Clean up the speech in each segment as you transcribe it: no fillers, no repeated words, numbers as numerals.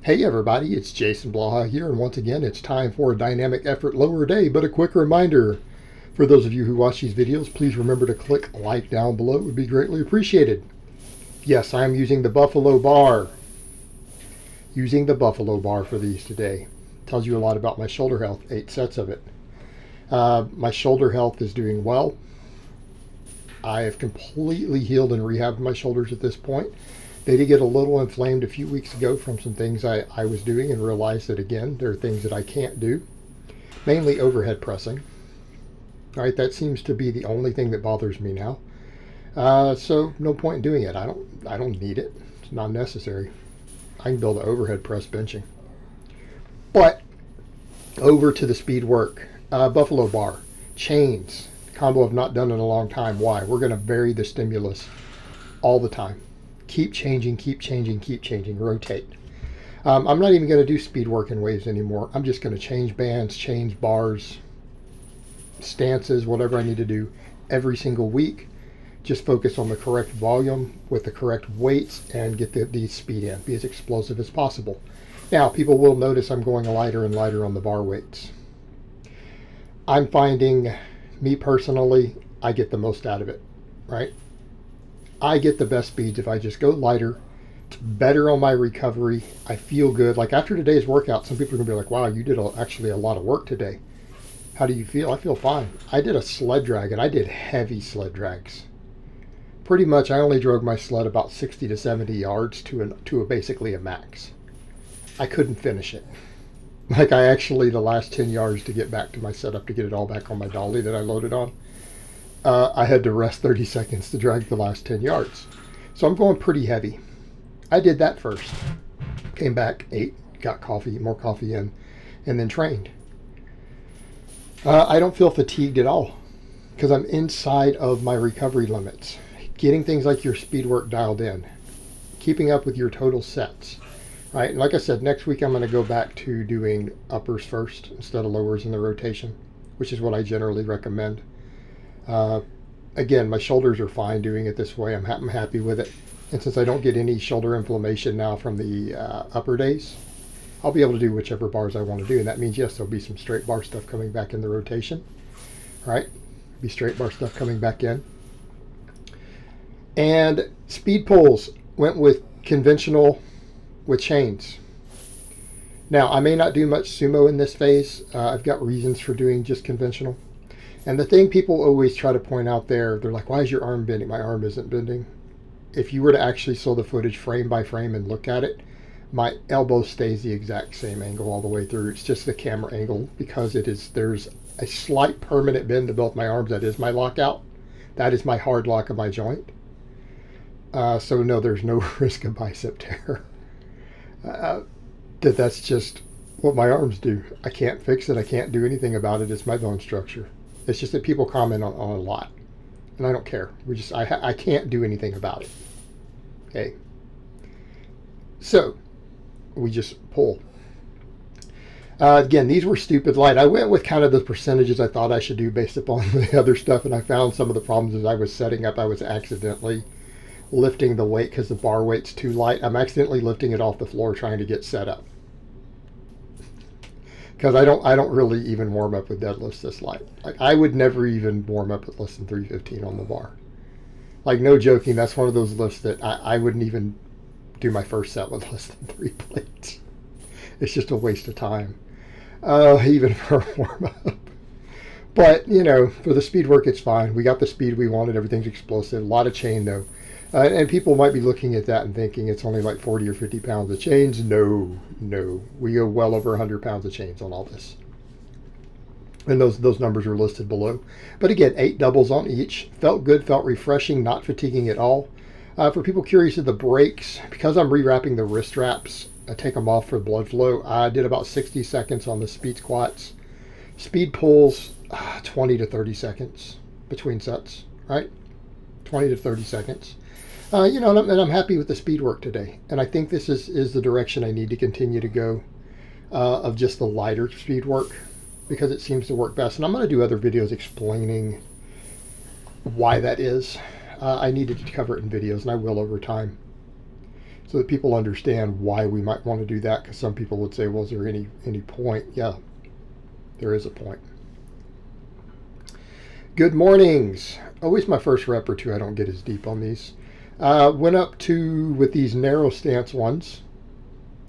Hey everybody, it's Jason Blaha here, and once again it's time for a dynamic effort lower day, but a quick reminder. For those of you who watch these videos, please remember to click like down below. It would be greatly appreciated. Yes, I'm using the Buffalo bar. Using the Buffalo bar for these today. Tells you a lot about my shoulder health, 8 sets of it. My shoulder health is doing well. I have completely healed and rehabbed my shoulders at this point. They did get a little inflamed a few weeks ago from some things I was doing, and realized that, again, there are things that I can't do, mainly overhead pressing. All right, that seems to be the only thing that bothers me now. So no point in doing it. I don't need it. It's not necessary. I can build an overhead press benching. But over to the speed work. Buffalo bar, chains, combo I've not done in a long time. Why? We're going to vary the stimulus all the time. Keep changing, keep changing, keep changing, rotate. I'm not even going to do speed work in waves anymore. I'm just going to change bands, change bars, stances, whatever I need to do every single week. Just focus on the correct volume with the correct weights and get the speed in. Be as explosive as possible. Now, people will notice I'm going lighter and lighter on the bar weights. I'm finding, me personally, I get the most out of it, right? I get the best speeds if I just go lighter. It's better on my recovery. I feel good. Like after today's workout, some people are going to be like, wow, you did actually a lot of work today. How do you feel? I feel fine. I did a sled drag, and I did heavy sled drags. Pretty much, I only drove my sled about 60 to 70 yards to basically a max. I couldn't finish it. Like I actually, the last 10 yards to get back to my setup, to get it all back on my dolly that I loaded on, I had to rest 30 seconds to drag the last 10 yards. So I'm going pretty heavy. I did that first. Came back, ate, got coffee, more coffee in, and then trained. I don't feel fatigued at all because I'm inside of my recovery limits. Getting things like your speed work dialed in. Keeping up with your total sets. Right? And like I said, next week I'm going to go back to doing uppers first instead of lowers in the rotation, which is what I generally recommend. Again, my shoulders are fine doing it this way. I'm happy with it. And since I don't get any shoulder inflammation now from the upper days, I'll be able to do whichever bars I want to do. And that means, yes, there'll be some straight bar stuff coming back in the rotation. Right? Be straight bar stuff coming back in. And speed pulls went with conventional with chains. Now, I may not do much sumo in this phase. I've got reasons for doing just conventional. And the thing people always try to point out there, they're like, why is your arm bending? My arm isn't bending. If you were to actually show the footage frame by frame and look at it, my elbow stays the exact same angle all the way through. It's just the camera angle because there's a slight permanent bend to both my arms. That is my lockout. That is my hard lock of my joint. So no, there's no risk of bicep tear. That's just what my arms do. I can't fix it. I can't do anything about it. It's my bone structure. It's just that people comment on a lot, and I don't care. I can't do anything about it. Okay. So we just pull. Again, these were stupid light. I went with kind of the percentages I thought I should do based upon the other stuff, and I found some of the problems as I was setting up. I was accidentally lifting the weight because the bar weight's too light. I'm accidentally lifting it off the floor trying to get set up. Because I don't really even warm up with deadlifts this light. Like I would never even warm up with less than 315 on the bar. Like no joking, that's one of those lifts that I wouldn't even do my first set with less than 3 plates. It's just a waste of time. Even for a warm up. But, you know, for the speed work, it's fine. We got the speed we wanted. Everything's explosive. A lot of chain, though. And people might be looking at that and thinking it's only like 40 or 50 pounds of chains. No. We go well over 100 pounds of chains on all this. And those numbers are listed below. But again, 8 doubles on each. Felt good, felt refreshing, not fatiguing at all. For people curious of the breaks, because I'm rewrapping the wrist wraps, I take them off for blood flow. I did about 60 seconds on the speed squats. Speed pulls, 20 to 30 seconds between sets, right? 20 to 30 seconds. You know, and I'm happy with the speed work today. And I think this is the direction I need to continue to go of just the lighter speed work because it seems to work best. And I'm going to do other videos explaining why that is. I needed to cover it in videos, and I will over time. so that people understand why we might want to do that, because some people would say, well, is there any point? Yeah, there is a point. Good mornings. Always my first rep or two, I don't get as deep on these. Went up to, with these narrow stance ones,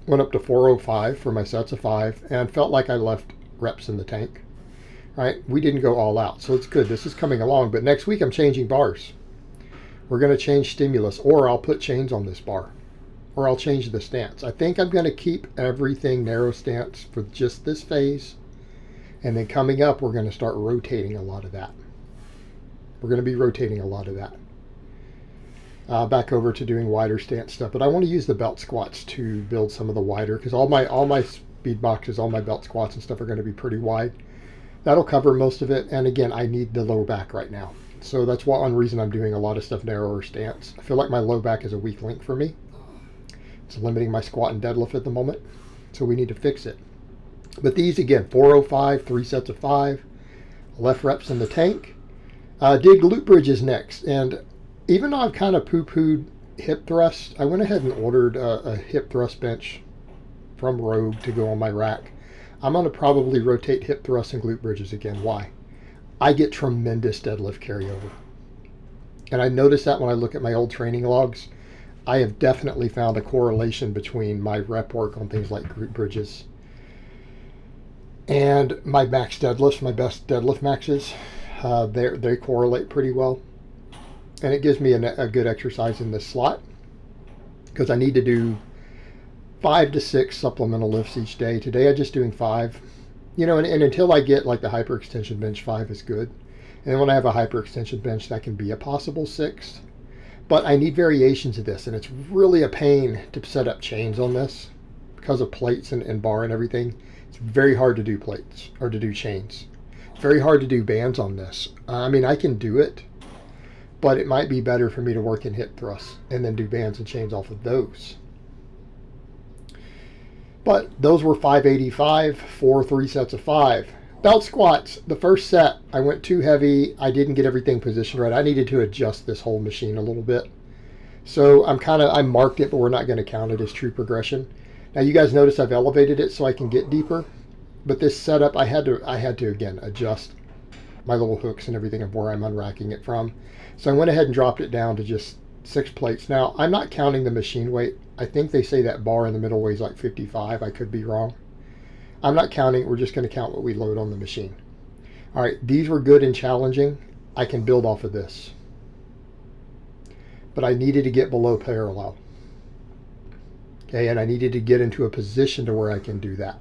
went up to 405 for my sets of 5 and felt like I left reps in the tank. Right? We didn't go all out, so it's good. This is coming along, but next week I'm changing bars. We're going to change stimulus, or I'll put chains on this bar, or I'll change the stance. I think I'm going to keep everything narrow stance for just this phase, and then coming up we're going to start rotating a lot of that. We're going to be rotating a lot of that. Back over to doing wider stance stuff, but I want to use the belt squats to build some of the wider, because all my speed boxes, all my belt squats and stuff are going to be pretty wide. That'll cover most of it, and again, I need the lower back right now, so that's one reason I'm doing a lot of stuff narrower stance. I feel like my low back is a weak link for me. It's limiting my squat and deadlift at the moment, so we need to fix it. But these, again, 405, 3 sets of 5, left reps in the tank. Did glute bridges next, and even though I've kind of poo-pooed hip thrust, I went ahead and ordered a hip thrust bench from Rogue to go on my rack. I'm going to probably rotate hip thrusts and glute bridges again. Why? I get tremendous deadlift carryover. And I notice that when I look at my old training logs. I have definitely found a correlation between my rep work on things like glute bridges and my max deadlifts, my best deadlift maxes. They correlate pretty well. And it gives me a good exercise in this slot, because I need to do 5 to 6 supplemental lifts each day. Today I'm just doing 5. And until I get like the hyperextension bench, 5 is good. And then when I have a hyperextension bench, that can be a possible 6. But I need variations of this, and it's really a pain to set up chains on this because of plates and bar and everything. It's very hard to do plates or to do chains. It's very hard to do bands on this. I mean, I can do it, but it might be better for me to work in hip thrusts and then do bands and chains off of those. But those were 585 for 3 sets of 5. Belt squats, the first set, I went too heavy. I didn't get everything positioned right. I needed to adjust this whole machine a little bit. So I marked it, but we're not going to count it as true progression. Now you guys notice I've elevated it so I can get deeper. But this setup, I had to again adjust my little hooks and everything of where I'm unracking it from. So I went ahead and dropped it down to just 6 plates. Now I'm not counting the machine weight. I think they say that bar in the middle weighs like 55. I could be wrong. I'm not counting. We're just going to count what we load on the machine. All right, these were good and challenging. I can build off of this. But I needed to get below parallel. Okay, and I needed to get into a position to where I can do that.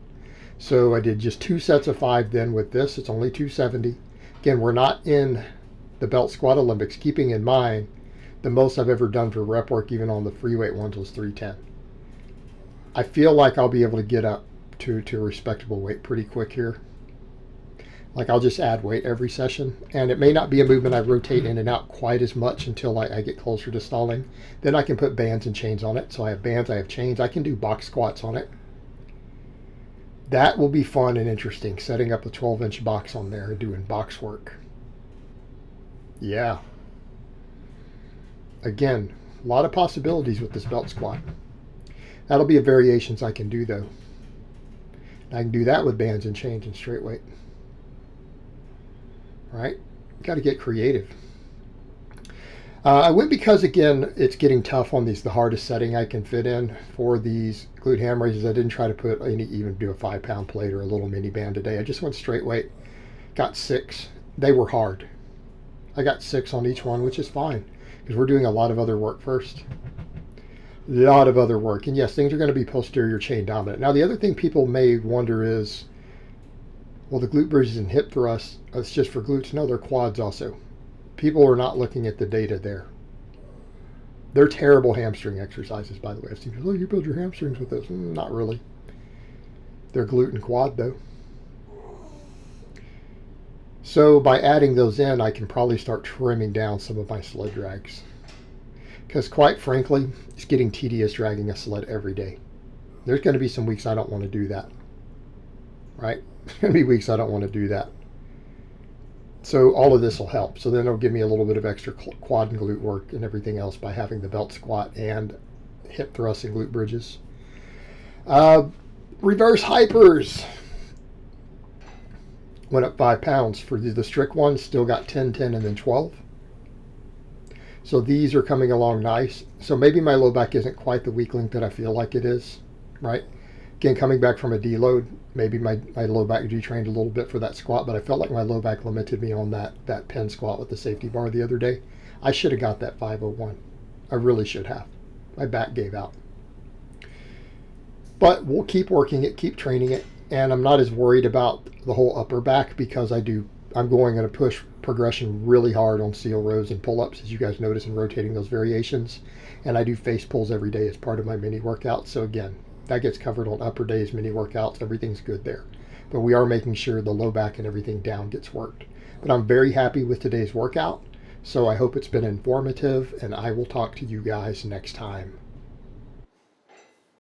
So I did just 2 sets of 5 then with this. It's only 270. Again, we're not in the belt squat Olympics, keeping in mind the most I've ever done for rep work, even on the free weight ones, was 310. I feel like I'll be able to get up to a respectable weight pretty quick here. Like I'll just add weight every session, and it may not be a movement I rotate in and out quite as much until I get closer to stalling. Then I can put bands and chains on it. So I have bands, I have chains, I can do box squats on it. That will be fun and interesting, setting up a 12-inch box on there and doing box work. Yeah. Again, a lot of possibilities with this belt squat. That'll be a variations I can do though. I can do that with bands and chains and straight weight. Right? Got to get creative. I went because, again, it's getting tough on these, the hardest setting I can fit in for these glute ham raises. I didn't try to put even do a 5-pound plate or a little mini band today. I just went straight weight. Got 6. They were hard. I got 6 on each one, which is fine because we're doing a lot of other work first. A lot of other work. And yes, things are going to be posterior chain dominant. Now, the other thing people may wonder is, well, the glute bridges and hip thrusts, it's just for glutes. No, they're quads also. People are not looking at the data there. They're terrible hamstring exercises, by the way. I've seen people, oh, you build your hamstrings with this. Not really. They're glute and quad, though. So by adding those in, I can probably start trimming down some of my sled drags. Because quite frankly, it's getting tedious dragging a sled every day. There's going to be some weeks I don't want to do that. Right? There's going to be weeks I don't want to do that. So all of this will help. So then it'll give me a little bit of extra quad and glute work and everything else by having the belt squat and hip thrusts and glute bridges. Reverse hypers. Went up 5 pounds for the strict ones. Still got 10, 10, and then 12. So these are coming along nice. So maybe my low back isn't quite the weak link that I feel like it is, right? Again, coming back from a deload, maybe my low back detrained a little bit for that squat, but I felt like my low back limited me on that pin squat with the safety bar the other day. I should have got that 501. I really should have. My back gave out. But we'll keep working it, keep training it, and I'm not as worried about the whole upper back because I'm going to push progression really hard on seal rows and pull-ups, as you guys notice in rotating those variations. And I do face pulls every day as part of my mini workout. So again, that gets covered on upper days, mini workouts, everything's good there. But we are making sure the low back and everything down gets worked. But I'm very happy with today's workout. So I hope it's been informative, and I will talk to you guys next time.